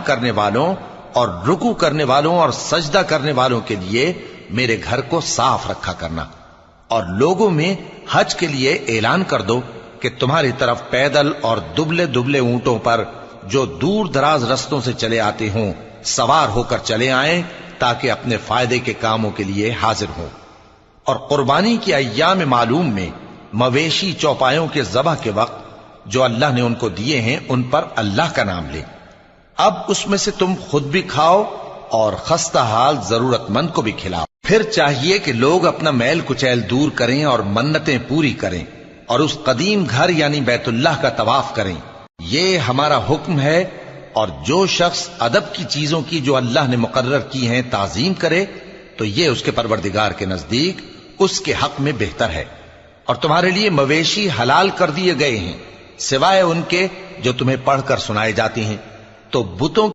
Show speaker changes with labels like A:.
A: کرنے والوں اور رکوع کرنے والوں اور سجدہ کرنے والوں کے لیے میرے گھر کو صاف رکھا کرنا، اور لوگوں میں حج کے لیے اعلان کر دو کہ تمہاری طرف پیدل اور دبلے دبلے اونٹوں پر جو دور دراز رستوں سے چلے آتے ہوں سوار ہو کر چلے آئیں، تاکہ اپنے فائدے کے کاموں کے لیے حاضر ہوں۔ اور قربانی کی ایام معلوم میں مویشی چوپایوں کے ذبح کے وقت جو اللہ نے ان کو دیے ہیں ان پر اللہ کا نام لے۔ اب اس میں سے تم خود بھی کھاؤ اور خستہ حال ضرورت مند کو بھی کھلاؤ۔ پھر چاہیے کہ لوگ اپنا میل کچیل دور کریں اور منتیں پوری کریں اور اس قدیم گھر یعنی بیت اللہ کا طواف کریں، یہ ہمارا حکم ہے۔ اور جو شخص ادب کی چیزوں کی جو اللہ نے مقرر کی ہیں تعظیم کرے تو یہ اس کے پروردگار کے نزدیک اس کے حق میں بہتر ہے۔ اور تمہارے لیے مویشی حلال کر دیے گئے ہیں سوائے ان کے جو تمہیں پڑھ کر سنائے جاتے ہیں، تو بتوں